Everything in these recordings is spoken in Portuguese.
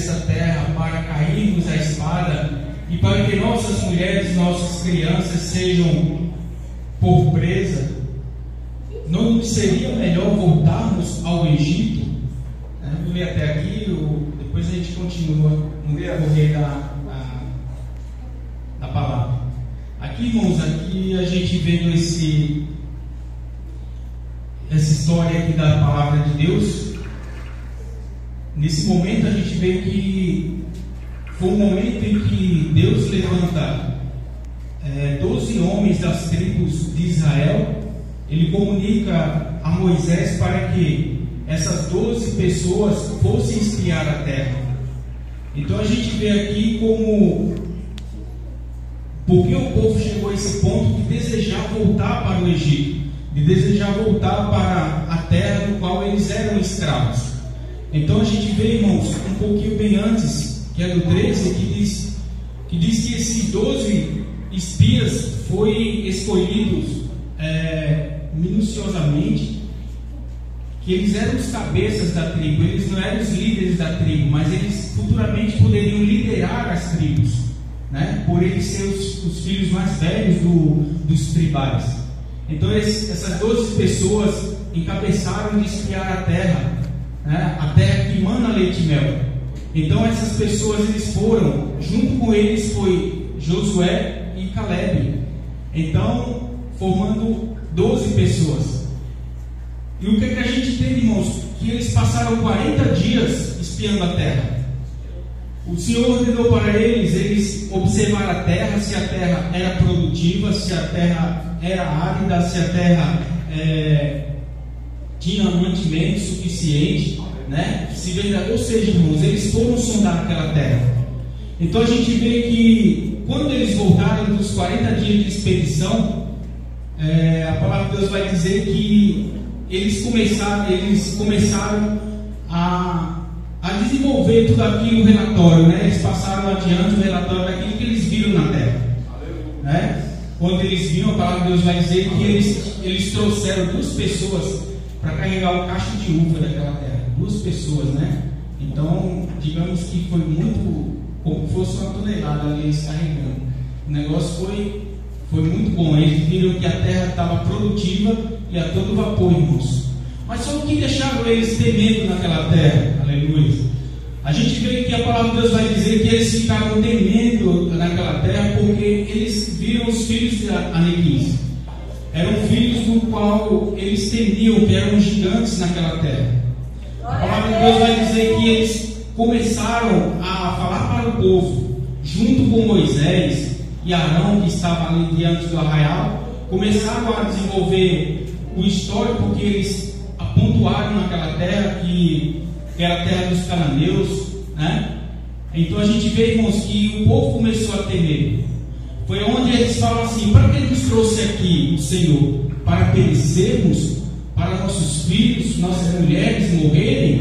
nessa terra para cairmos à espada e para que nossas mulheres, nossas crianças sejam por presa, não seria melhor voltarmos ao Egito? Vou ler até aqui, depois a gente continua no decorrer da palavra. Aqui, irmãos, aqui a gente vendo essa história aqui da palavra de Deus. Nesse momento a gente vê que foi um momento em que Deus levanta 12 homens das tribos de Israel. Ele comunica a Moisés para que essas 12 pessoas fossem espiar a terra. Então a gente vê aqui porque o povo chegou a esse ponto de desejar voltar para o Egito, de desejar voltar para a terra no qual eles eram escravos. Então a gente vê, irmãos, um pouquinho bem antes, que é do 13, que diz que esses 12 espias foram escolhidos minuciosamente, que eles eram os cabeças da tribo, eles não eram os líderes da tribo, mas eles futuramente poderiam liderar as tribos, por eles ser os filhos mais velhos dos tribais. Então essas 12 pessoas encabeçaram de espiar a terra, a terra que emana leite e mel. Então essas pessoas, eles foram, junto com eles foi Josué e Caleb, então formando 12 pessoas. E o que a gente tem, irmãos? Que eles passaram 40 dias espiando a terra. O Senhor ordenou para eles observar a terra, se a terra era produtiva, se a terra era árida, se a terra tinha mantimento suficiente, ou seja, irmãos, eles foram sondar aquela terra. Então a gente vê que quando eles voltaram dos 40 dias de expedição, a palavra de Deus vai dizer que eles começaram a desenvolver tudo aquilo, o relatório, eles passaram adiante o relatório daquilo que eles viram na terra, Quando eles viram, a palavra de Deus vai dizer que eles trouxeram 2 pessoas para carregar o cacho de uva daquela terra, 2 pessoas, Então, digamos que foi muito, como se fosse uma tonelada ali eles carregando. O negócio foi muito bom. Eles viram que a terra estava produtiva e a todo vapor, irmãos. Mas só o que deixava eles temendo naquela terra? Aleluia. A gente vê que a palavra de Deus vai dizer que eles ficaram temendo naquela terra porque eles viram os filhos de Anequins. Eram filhos do qual eles temiam, que eram gigantes naquela terra. A palavra de Deus vai dizer que eles começaram a falar para o povo, junto com Moisés e Arão, que estava ali diante do arraial, começaram a desenvolver o histórico, porque eles apontaram naquela terra que era a terra dos cananeus, Então a gente vê, irmãos, que o povo começou a temer. Foi onde eles falam assim: para que nos trouxe aqui o Senhor? Para perecermos? Para nossos filhos, nossas mulheres morrerem?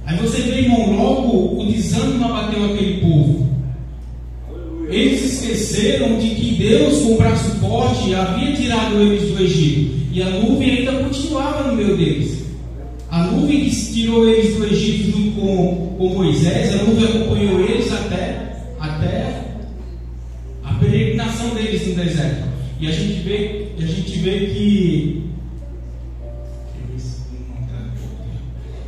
Aí você vê, irmão, logo o desânimo abateu aquele povo. Eles esqueceram de que Deus, com o braço forte, havia tirado eles do Egito, e a nuvem ainda continuava no meio deles. A nuvem que tirou eles do Egito junto com Moisés, a nuvem acompanhou eles até a peregrinação deles no deserto. E a gente vê que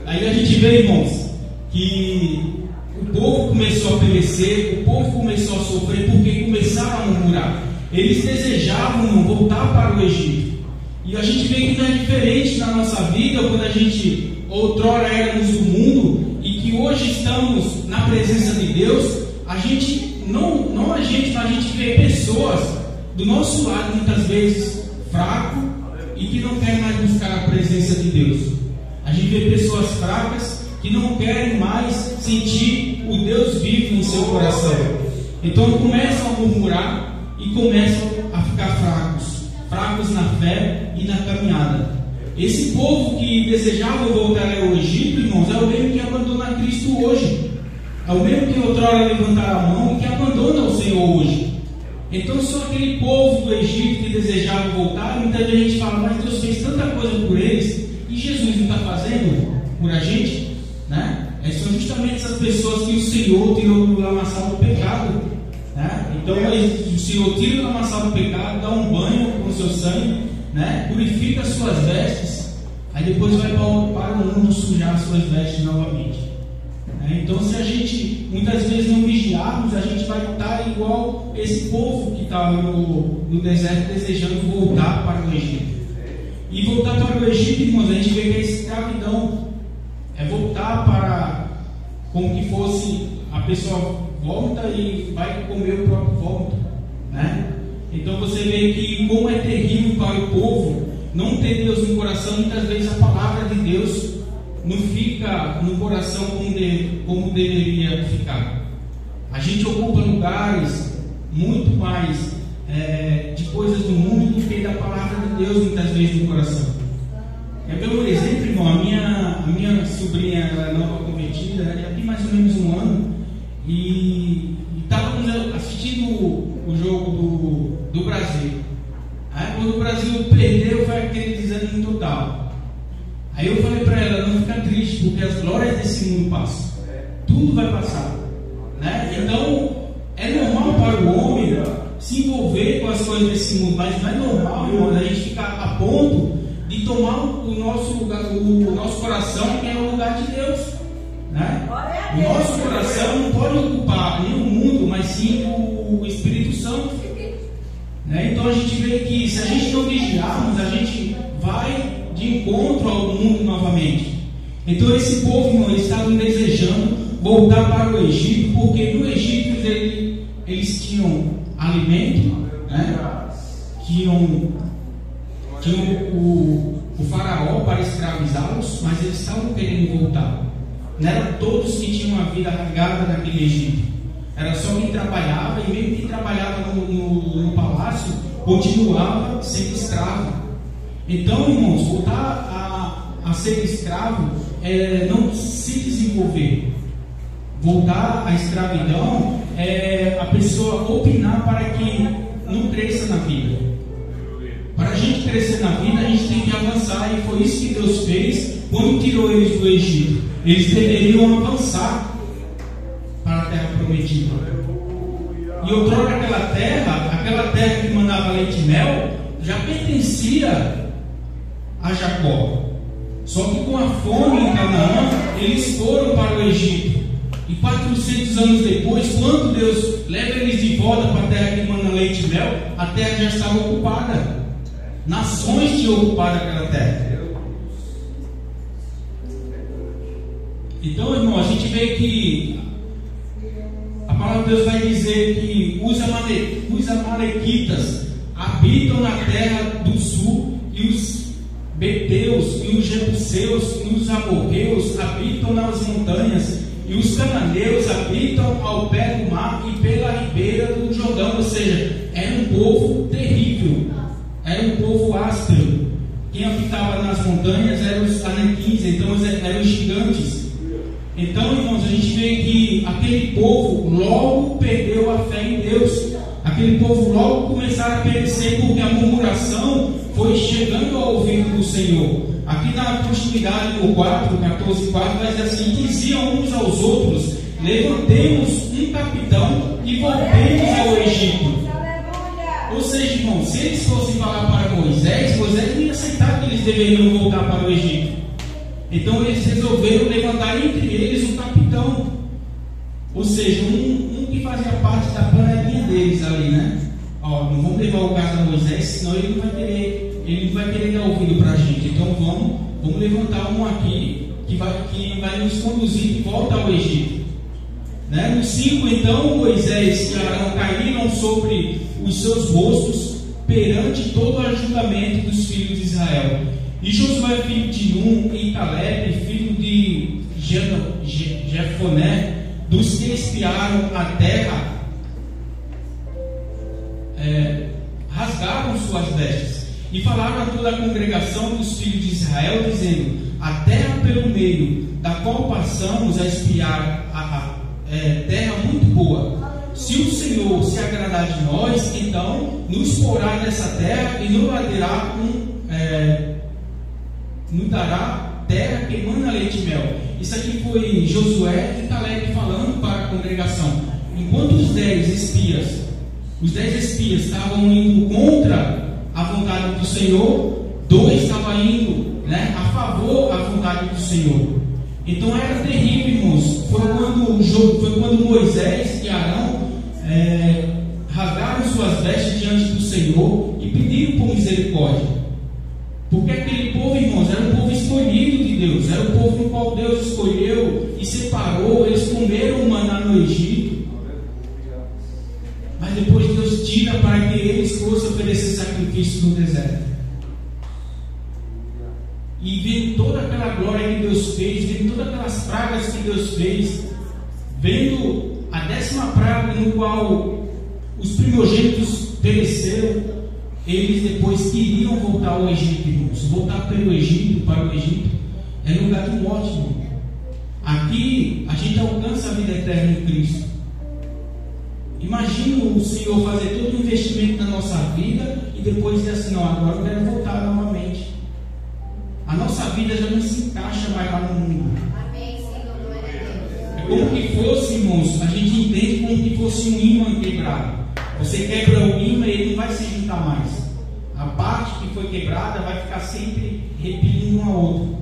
aí a gente vê, irmãos, que o povo começou a perecer, o povo começou a sofrer porque começaram a murmurar. Eles desejavam voltar para o Egito. E a gente vê que não é diferente na nossa vida, quando a gente outrora éramos do mundo e que hoje estamos na presença de Deus. A gente mas a gente vê pessoas do nosso lado muitas vezes fraco e que não querem mais buscar a presença de Deus. A gente vê pessoas fracas que não querem mais sentir o Deus vivo em seu coração. Então começam a murmurar e começam a ficar fracos na fé e na caminhada. Esse povo que desejava voltar ao Egito, irmãos, é o mesmo que abandona Cristo hoje. É o mesmo que outrora levantaram a mão e que abandona o Senhor hoje. Então só aquele povo do Egito que desejava voltar. Muita gente fala: mas Deus fez tanta coisa por eles e Jesus não está fazendo por a gente, são justamente essas pessoas que o Senhor tirou do lamaçal do pecado, né? Então o Senhor tira do lamaçal do pecado, dá um banho com o seu sangue, né? Purifica as suas vestes, aí depois vai para o mundo sujar as suas vestes novamente. Então, se a gente muitas vezes não vigiarmos, a gente vai estar igual esse povo que estava no deserto desejando voltar para o Egito. E voltar para o Egito, irmãos, a gente vê que a escravidão é voltar para como que fosse a pessoa volta e vai comer o próprio vômito, né? Então você vê que como é terrível para o povo não ter Deus no coração. Muitas vezes a palavra de Deus não fica no coração como deveria ficar. A gente ocupa lugares muito mais de coisas do mundo do que da palavra de Deus muitas vezes no coração. Quer ver um exemplo, irmão? A minha sobrinha, ela é nova convertida, ela já tem mais ou menos um ano, e estávamos assistindo o jogo do Brasil. Aí quando o Brasil perdeu, foi aquele desânimo total. Aí eu falei para ela, não fica triste, porque as glórias desse mundo passam. Tudo vai passar, né? Então, é normal para o homem se envolver com as coisas desse mundo, mas não é normal, irmão, a gente ficar a ponto de tomar o nosso lugar, o nosso coração, que é o lugar de Deus, né? O nosso coração não pode ocupar nem o mundo, mas sim o Espírito Santo, né? Então a gente vê que se a gente não vigiarmos, a gente vai de encontro ao mundo novamente. Então esse povo, irmão, eles estavam desejando voltar para o Egito, porque no Egito eles tinham alimento, né? Tinham o faraó para escravizá-los, mas eles estavam querendo voltar. Não eram todos que tinham a vida rasgada naquele Egito. Era só quem trabalhava, e mesmo quem trabalhava no palácio continuava sendo escravo. Então, irmãos, voltar a ser escravo é não se desenvolver. Voltar à escravidão é a pessoa opinar para que não cresça na vida. Para a gente crescer na vida, a gente tem que avançar, e foi isso que Deus fez quando tirou eles do Egito. Eles deveriam avançar para a terra prometida. E outrora aquela terra que mandava leite e mel, já pertencia a Jacó. Só que com a fome em Canaã, eles foram para o Egito. E 400 anos depois, quando Deus leva eles de volta para a terra que manda leite e mel, a terra já estava ocupada. Nações tinham ocupado aquela terra. Então, irmão, a gente vê que a palavra de Deus vai dizer que os amalequitas habitam na terra do sul, e os beteus, e os jebuseus, e os amorreus habitam nas montanhas, e os cananeus habitam ao pé do mar e pela ribeira do Jordão. Ou seja, era um povo terrível, era um povo áspero. Quem habitava nas montanhas eram os anequins, então eram os gigantes. Então, irmãos, a gente vê que aquele povo logo perdeu a fé em Deus. Aquele povo logo começaram a perecer, porque a murmuração foi chegando ao ouvido do Senhor. Aqui na continuidade do 14:4 vai dizer assim: diziam uns aos outros, levantemos um capitão e voltemos ao Egito. Ou seja, irmão, se eles fossem falar para Moisés não ia aceitar que eles deveriam voltar para o Egito. Então eles resolveram levantar entre eles um capitão, ou seja, um que fazia parte da panelinha deles ali, né? Ó, não vamos levar o caso a Moisés, senão ele não vai querer dar ouvido para a gente. Então vamos levantar um aqui que vai nos conduzir de volta ao Egito, né? No 5, então Moisés e Arão caíram sobre os seus rostos perante todo o ajuntamento dos filhos de Israel. E Josué, filho de Nun, e Caleb, filho de Jefoné, dos que espiaram a terra, rasgaram suas vestes e falaram a toda a congregação dos filhos de Israel, dizendo: a terra pelo meio da qual passamos a espiar terra muito boa. Se o Senhor se agradar de nós, então nos porá nessa terra e nos dará terra que emana leite e mel. Isso aqui foi Josué e Caleb falando para a congregação. Enquanto os 10 espias estavam indo contra a vontade do Senhor, 2 estavam indo, né, a favor da vontade do Senhor. Então era terrível, irmãos. Foi quando Moisés e Arão rasgaram suas vestes diante do Senhor e pediram por misericórdia. Porque aquele povo, irmãos, era um povo escolhido de Deus, era o povo no qual Deus escolheu e separou. Eles comeram o maná no Egito, mas depois Deus tira para que eles fossem oferecer sacrifício no deserto. E vendo toda aquela glória que Deus fez, vendo todas aquelas pragas que Deus fez, vendo a 10ª praga no qual os primogênitos pereceram, eles depois queriam voltar ao Egito, irmãos. Voltar para o Egito é lugar de morte, irmão. Aqui a gente alcança a vida eterna em Cristo. Imagina o Senhor fazer todo o investimento na nossa vida e depois dizer assim: não, agora eu quero voltar novamente. A nossa vida já não se encaixa mais lá no mundo. Amém, Senhor. É como que fosse, irmãos, a gente entende como que fosse um ímã quebrado. Você quebra o ímã e ele não vai se juntar mais. A parte que foi quebrada vai ficar sempre repelindo uma outra.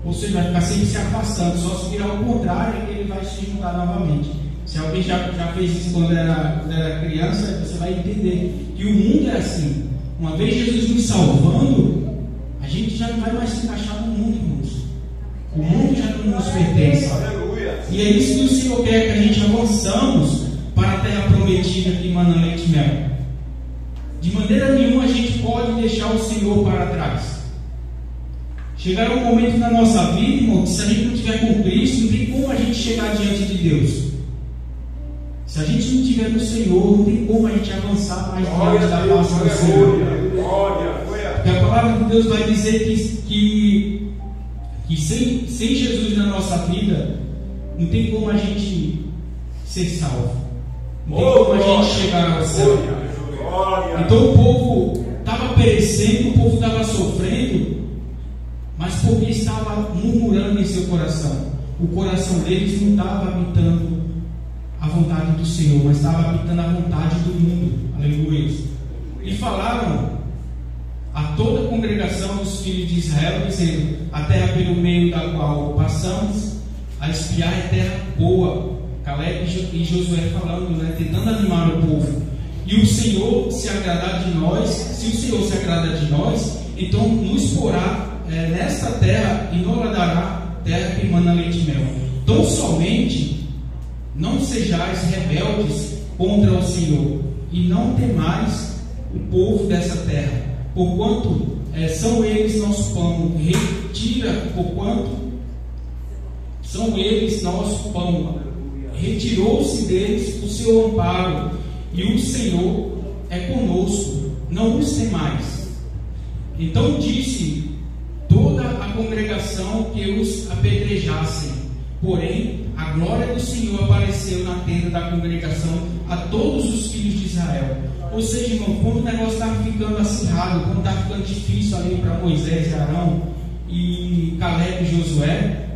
Ou seja, vai ficar sempre se afastando. Só se virar o contrário é que ele vai se juntar novamente. Se alguém já fez isso quando era criança, você vai entender que o mundo é assim. Uma vez Jesus nos salvando, a gente já não vai mais se encaixar no mundo, irmãos. O mundo já não nos pertence. E é isso que o Senhor quer, que a gente avançamos para a terra prometida que emana leite e mel. De maneira nenhuma a gente pode deixar o Senhor para trás. Chegará um momento na nossa vida, irmão, que se a gente não estiver com Cristo, não tem como a gente chegar diante de Deus. Se a gente não estiver no Senhor, não tem como a gente avançar mais diante da face do Senhor. Porque a palavra de Deus vai dizer que sem Jesus na nossa vida, não tem como a gente ser salvo. Não tem como a gente chegar ao céu. Então o povo estava perecendo, o povo estava sofrendo, mas porque estava murmurando em seu coração. O coração deles não estava habitando a vontade do Senhor, mas estava habitando a vontade do mundo. Aleluia. E falaram a toda a congregação dos filhos de Israel, dizendo: a terra pelo meio da qual passamos a espiar é terra boa. Caleb e Josué falando, né, tentando animar o povo. E o Senhor se agradar de nós, se o Senhor se agrada de nós, então nos porá nesta terra e nos dará terra que emana leite e mel. Tão somente não sejais rebeldes contra o Senhor, e não temais o povo dessa terra, porquanto são eles nosso pão. Porquanto são eles nosso pão. Retirou-se deles o seu amparo, e o Senhor é conosco, não os temais. Então disse toda a congregação que os apedrejassem. Porém, a glória do Senhor apareceu na tenda da congregação a todos os filhos de Israel. Ou seja, irmão, quando o negócio estava ficando acirrado, quando estava ficando difícil ali para Moisés e Arão e Caleb e Josué,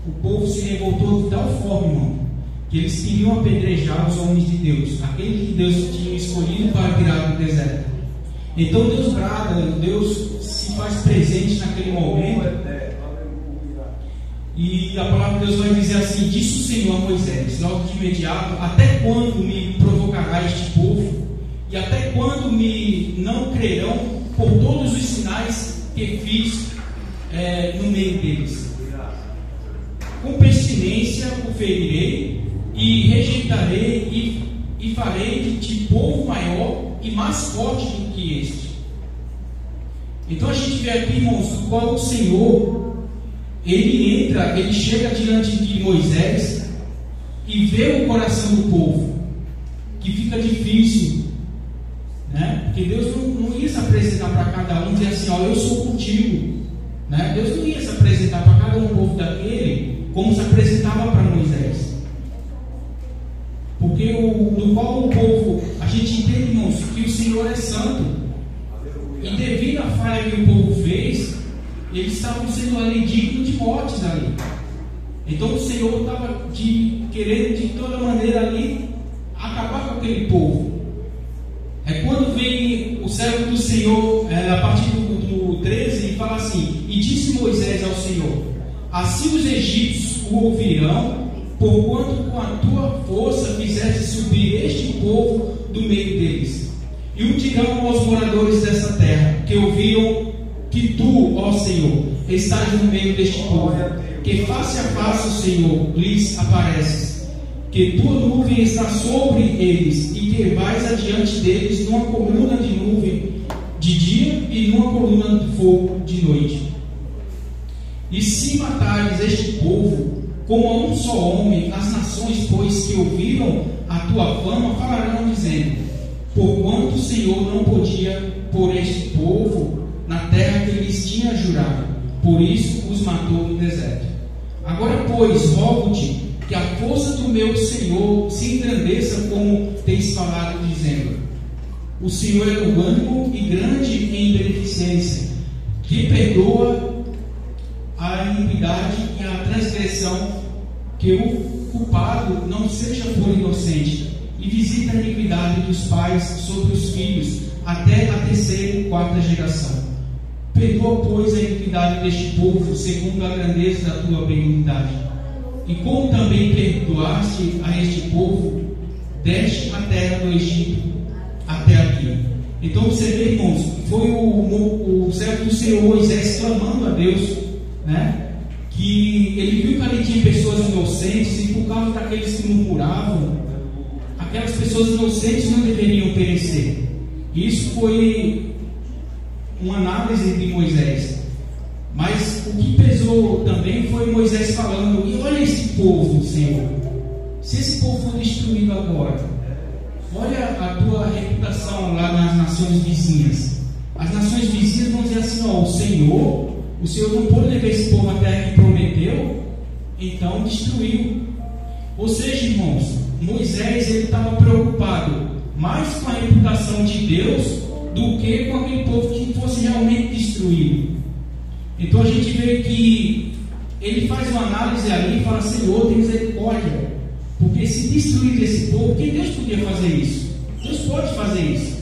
o povo se revoltou de tal forma, irmão, que eles queriam apedrejar os homens de Deus, aqueles que Deus tinha escolhido para tirar do deserto. Então Deus brada, Deus se faz presente naquele momento. E a palavra de Deus vai dizer assim: disse o Senhor a Moisés, logo de imediato: até quando me provocará este povo? E até quando me não crerão por todos os sinais que fiz no meio deles? Com pestilência o ferirei, e rejeitarei, e farei de ti povo maior e mais forte do que este. Então a gente vê aqui, irmãos, do qual o Senhor, ele chega diante de Moisés e vê o coração do povo, que fica difícil, né? Porque Deus não ia se apresentar para cada um e dizer assim: ó, eu sou contigo, né? Deus não ia se apresentar para cada um povo daquele como se apresentava para Moisés. Porque no qual o povo, a gente entende, irmãos, que o Senhor é santo. E devido à falha que o povo fez, eles estavam sendo ali dignos de mortes ali. Então o Senhor estava querendo de toda maneira ali acabar com aquele povo. É quando vem o servo do Senhor, a partir do 13, e fala assim: e disse Moisés ao Senhor: assim os egípcios o ouvirão, porquanto com a tua força fizeste subir este povo do meio deles. E o dirão aos moradores dessa terra, que ouviram que tu, ó Senhor, estás no meio deste povo, que face a face o Senhor lhes apareces, que tua nuvem está sobre eles, e que vais adiante deles numa coluna de nuvem de dia e numa coluna de fogo de noite. E se matares este povo como a um só homem, as nações, pois, que ouviram a tua fama, falarão dizendo: porquanto o Senhor não podia pôr este povo na terra que lhes tinha jurado, por isso os matou no deserto. Agora, pois, rogo-te que a força do meu Senhor se engrandeça, como tens falado, dizendo: o Senhor é longânimo e grande em beneficência, que perdoa a iniquidade e a transgressão, que o culpado não seja por inocente, e visita a iniquidade dos pais sobre os filhos, até a terceira e quarta geração. Perdoa, pois, a iniquidade deste povo, segundo a grandeza da tua benignidade. E como também perdoaste a este povo, deste a terra do Egito até aqui. Então você vê, irmãos, foi o servo do Senhor Moisés clamando a Deus, né? Que ele viu que ali tinha pessoas inocentes, e por causa daqueles que murmuravam, aquelas pessoas inocentes não deveriam perecer. Isso foi uma análise de Moisés. Mas o que pesou também foi Moisés falando: e olha esse povo, Senhor, se esse povo for destruído agora, olha a tua reputação lá nas nações vizinhas. As nações vizinhas vão dizer assim: ó, o Senhor não pôde levar esse povo à terra que prometeu, então destruiu. Ou seja, irmãos, Moisés ele estava preocupado mais com a reputação de Deus do que com aquele povo que fosse realmente destruído. Então a gente vê que ele faz uma análise ali e fala: Senhor, tem misericórdia, porque se destruir esse povo, quem Deus podia fazer isso? Deus pode fazer isso.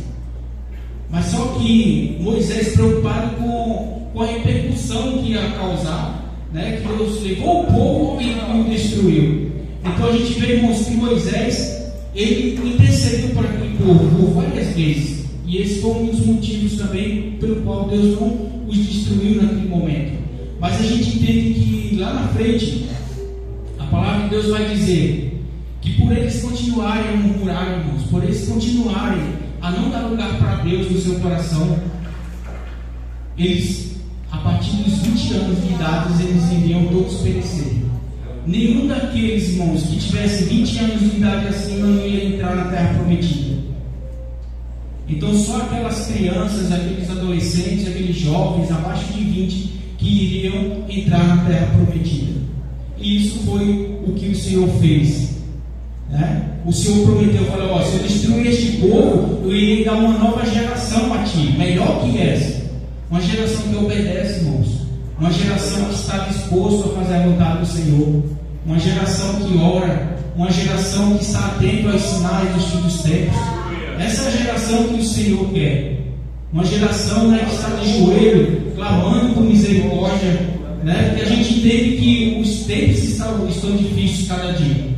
Mas só que Moisés, preocupado com a repercussão que ia causar, né, que Deus levou o povo e o destruiu. Então a gente vê, irmãos, que Moisés ele intercedeu por aquele povo por várias vezes, e esse foi um dos motivos também pelo qual Deus não os destruiu naquele momento. Mas a gente entende que lá na frente a palavra de Deus vai dizer que por eles continuarem a murmurar, irmãos, por eles continuarem a não dar lugar para Deus no seu coração, eles, a partir dos 20 anos de idade, eles iriam todos perecer. Nenhum daqueles, irmãos, que tivesse 20 anos de idade acima não ia entrar na terra prometida. Então só aquelas crianças, aqueles adolescentes, aqueles jovens abaixo de 20 que iriam entrar na terra prometida. E isso foi o que o Senhor fez, né? O Senhor prometeu, falou: ó, se eu destruir este povo, eu irei dar uma nova geração a ti, melhor que essa. Uma geração que obedece, irmãos. Uma geração que está disposto a fazer a vontade do Senhor. Uma geração que ora. Uma geração que está atento aos sinais dos fins dos tempos. Essa é a geração que o Senhor quer. Uma geração, né, que está de joelho, clamando por misericórdia, né? Porque a gente entende que os tempos estão difíceis cada dia.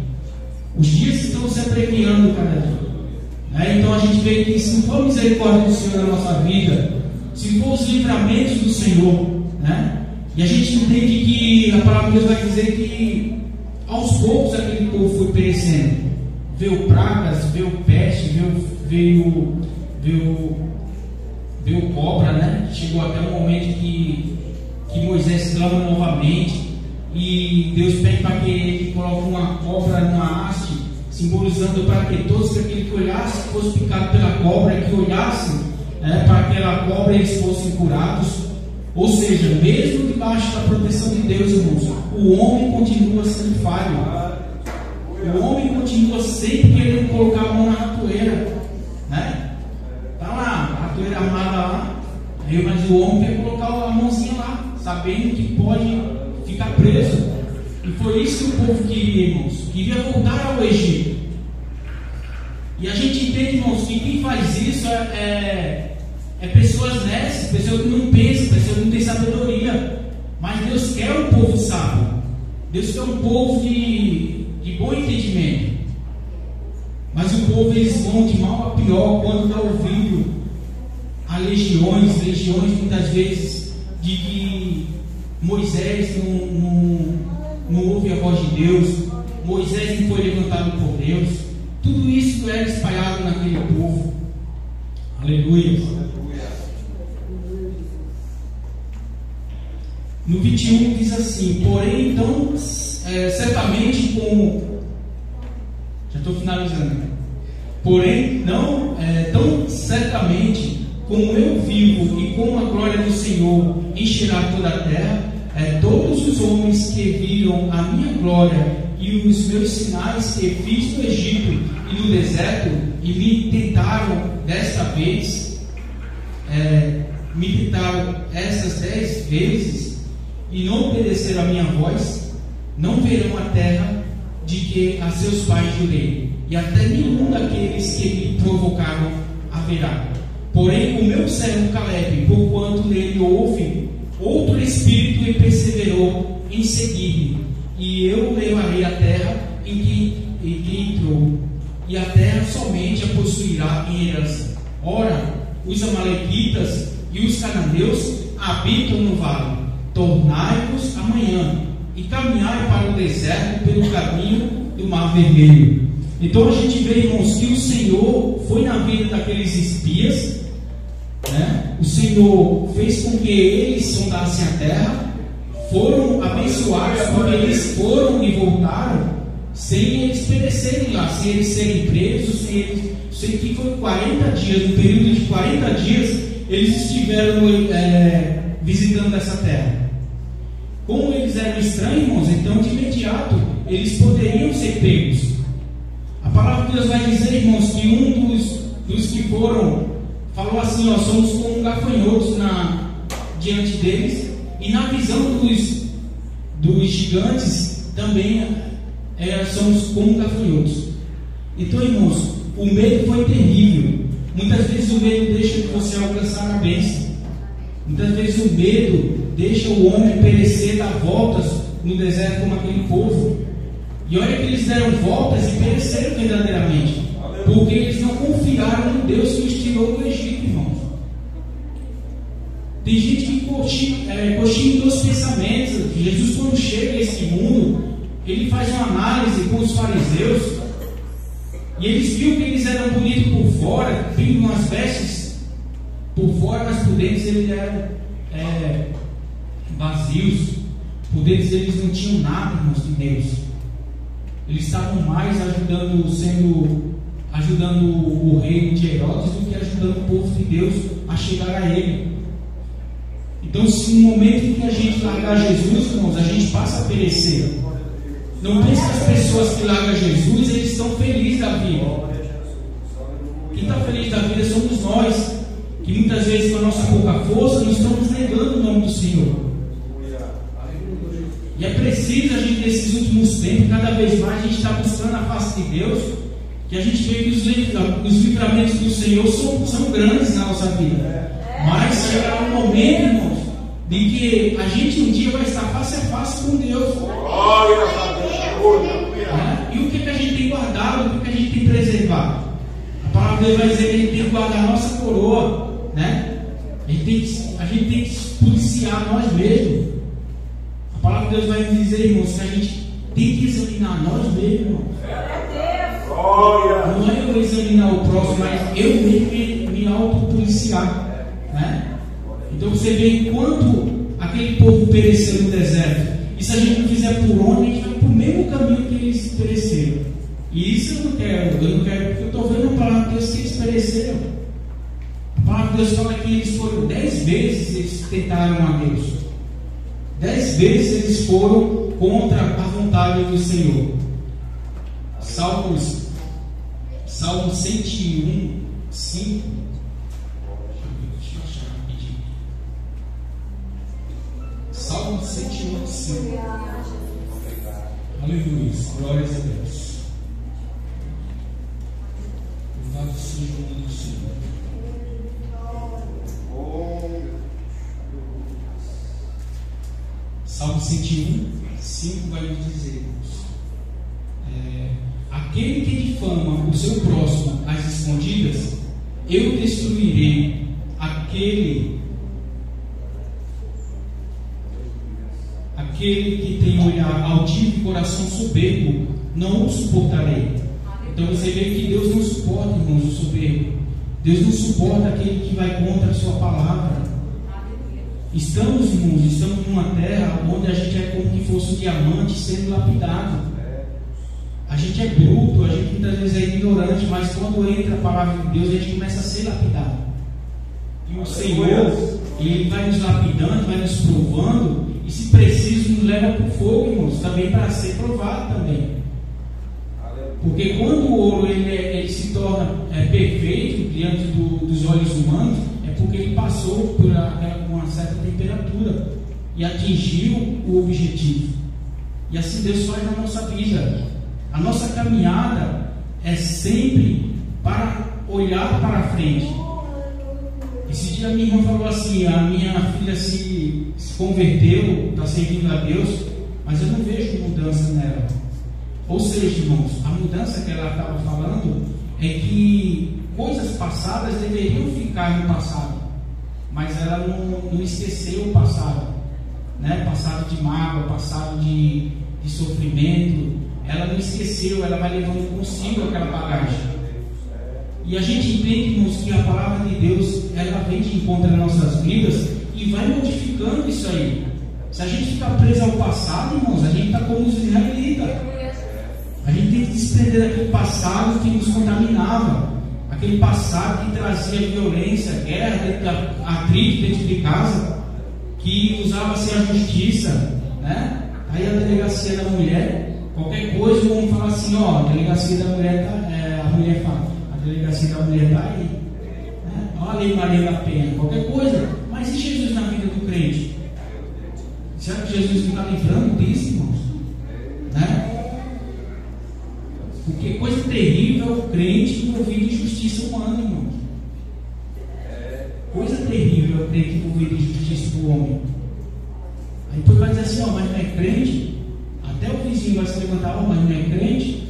Os dias estão se abreviando cada dia, né? Então a gente vê que se não for a misericórdia do Senhor na nossa vida, se for os livramentos do Senhor, né? E a gente entende que a palavra de Deus vai dizer que aos poucos aquele povo foi perecendo. Veio pragas, veio peste, veio cobra, né? Chegou até um momento que Moisés clama novamente, e Deus pede para que ele coloque uma cobra numa haste, simbolizando para que todos aqueles que olhassem fossem picados pela cobra, que olhassem, para aquela cobra eles fossem curados. Ou seja, mesmo debaixo da proteção de Deus, irmãos, o homem continua sendo falho. O homem continua sempre querendo colocar a mão na ratoeira, né? Tá lá, a ratoeira armada lá, mas o homem quer colocar a mãozinha lá, sabendo que pode ficar preso. E foi isso que o povo queria, irmãos. Queria voltar ao Egito. E a gente entende, irmãos, que quem faz isso é pessoas nessas, pessoas que não pensam, pessoas que não têm sabedoria. Mas Deus quer um povo sábio. Deus quer um povo de bom entendimento. Mas o povo, eles vão de mal a pior quando está ouvindo a legiões muitas vezes de que Moisés não ouve a voz de Deus, Moisés não foi levantado por Deus. Tudo isso era espalhado naquele povo. Aleluia. No 21 diz assim: porém, então, certamente como... Já estou finalizando. Porém, não tão certamente como eu vivo e como a glória do Senhor encherá toda a terra, todos os homens que viram a minha glória e os meus sinais que fiz no Egito e no deserto, e me tentaram desta vez, me tentaram essas 10 vezes, e não obedeceram a minha voz, não verão a terra de que a seus pais jurei, e até nenhum daqueles que me provocaram haverá. Porém, o meu servo Caleb, porquanto nele houve outro espírito e perseverou em seguir-me, e eu levarei a terra em que entrou, e a terra somente a possuirá em herança. Ora, os amalequitas e os cananeus habitam no vale. Tornai-vos amanhã e caminhai para o deserto pelo caminho do Mar Vermelho. Então a gente vê, irmãos, que o Senhor foi na vida daqueles espias, né? O Senhor fez com que eles sondassem a terra, foram abençoados porque eles foram e voltaram sem eles perecerem lá, sem eles serem presos, sem que foi 40 dias, no período de 40 dias eles estiveram visitando essa terra. Como eles eram estranhos, irmãos, então de imediato eles poderiam ser pegos. A palavra de Deus vai dizer, irmãos, que um dos que foram falou assim: nós somos como gafanhotos diante deles, e na visão dos gigantes também somos como gafanhotos. Então, irmãos, o medo foi terrível. Muitas vezes o medo deixa você alcançar a bênção. Muitas vezes o medo deixa o homem perecer, dar voltas no deserto como aquele povo. E olha que eles deram voltas e pereceram verdadeiramente, porque eles não confiaram no Deus que os tirou do Egito, irmãos. Tem gente que coxinha dos pensamentos. Jesus, quando chega a esse mundo, ele faz uma análise com os fariseus, e eles viram que eles eram bonitos por fora, vindo umas vestes por fora, mas por dentro eles eram vazios. Por dentro eles não tinham nada, irmãos, de Deus. Eles estavam mais ajudando o reino de Herodes do que ajudando o povo de Deus a chegar a ele. Então, se no momento em que a gente largar Jesus, irmãos, a gente passa a perecer. Não pense que as pessoas que largam Jesus, eles estão felizes da vida. Quem está feliz da vida somos nós, que muitas vezes com a nossa pouca força nós estamos negando o nome do Senhor. E é preciso a gente, nesses últimos tempos, cada vez mais a gente está buscando a face de Deus, que a gente vê que os livramentos do Senhor são grandes na nossa vida. Mas chegará um momento, irmãos, de que a gente um dia vai estar face a face com Deus. E o que a gente tem guardado, o que a gente tem preservado? A palavra de Deus vai dizer que a gente tem que guardar a nossa coroa, né? A gente tem que policiar nós mesmos. A palavra de Deus vai dizer, irmãos, que a gente tem que examinar nós mesmos, irmãos. Não é eu examinar o próximo, mas eu mesmo me autopoliciar, né? Então você vê quanto aquele povo pereceu no deserto. E se a gente não fizer por onde, a gente vai para o mesmo caminho que eles pereceram. E isso eu não quero, porque eu estou vendo a palavra de Deus que eles pereceram. A palavra de Deus fala que eles foram 10 vezes, eles tentaram a Deus. 10 vezes eles foram contra a vontade do Senhor. Salmo 101, 5. Senhor. Aleluia. Glórias a Deus. Louvado seja o nome do Senhor. Salmo 101, 5 vai nos dizer: aquele que difama o seu próximo às escondidas, eu destruirei. Aquele que tem olhar altivo e coração soberbo, não o suportarei. Então você vê que Deus não suporta, irmãos, o soberbo. Deus não suporta aquele que vai contra a sua palavra. Estamos, irmãos, numa terra onde a gente é como que fosse um diamante sendo lapidado. A gente é bruto, a gente muitas vezes é ignorante, mas quando entra a palavra de Deus, a gente começa a ser lapidado. E o Senhor, Ele vai nos lapidando, vai nos provando, e se preciso nos leva para o fogo, irmãos, também para ser provado também. Porque quando o ouro ele se torna perfeito diante dos olhos humanos, é porque ele passou por uma certa temperatura e atingiu o objetivo. E assim Deus faz na nossa vida. A nossa caminhada é sempre para olhar para frente. Esse dia minha irmã falou assim: a minha filha se converteu, está servindo a Deus, mas eu não vejo mudança nela. Ou seja, irmãos, a mudança que ela estava falando é que coisas passadas deveriam ficar no passado, mas ela não esqueceu o passado, né? Passado de mágoa, passado de sofrimento. Ela não esqueceu, ela vai levando consigo aquela bagagem. E a gente entende, irmãos, que a palavra de Deus, ela vem de encontro nas nossas vidas e vai modificando isso aí. Se a gente ficar preso ao passado, irmãos, a gente está como os israelitas. A gente tem que desprender daquele passado que nos contaminava, aquele passado que trazia violência, guerra, atrito dentro de casa, que usava-se a justiça, né? Aí a delegacia da mulher, qualquer coisa, vamos falar assim: ó, a delegacia da mulher a mulher fala, a delegacia da mulher está aí, né? Olha a Lei Maria da Penha, qualquer coisa. Mas e Jesus na vida do crente? Será que Jesus não está lembrando disso, irmãos? Né? Porque coisa terrível é o crente envolvido em justiça humana, irmãos. Coisa terrível é o crente envolvido em justiça do homem. Aí depois vai dizer assim: ó, mas não é crente? Até o vizinho vai se levantar: ó, mas não é crente?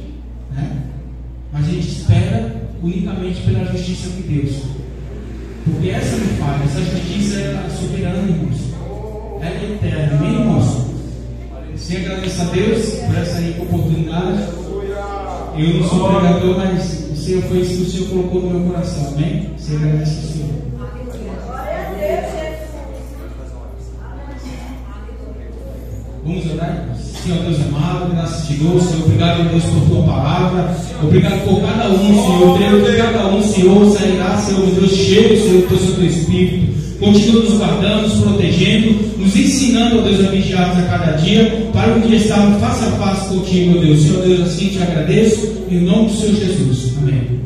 Né? Mas a gente espera unicamente pela justiça de Deus. Porque essa não falha, essa justiça é soberana, irmãos. Ela é eterna, amém, irmãos? Sim, agradeço a Deus por essa oportunidade. Eu não sou pregador, mas o Senhor foi isso que o Senhor colocou no meu coração, amém? Você agradece ao Senhor. Vamos orar? Senhor Deus amado, graças te dou, Senhor. Obrigado, Deus, por tua palavra. Obrigado por cada um, Senhor. Creio que cada um, Senhor, sairá, Senhor Deus, cheio, Senhor, do teu Espírito. Continua nos guardando, nos protegendo, nos ensinando, ó Deus, a vigiarmos a cada dia, para um dia estarmos face a face contigo, ó Deus. Senhor Deus, assim te agradeço, em nome do Senhor Jesus. Amém.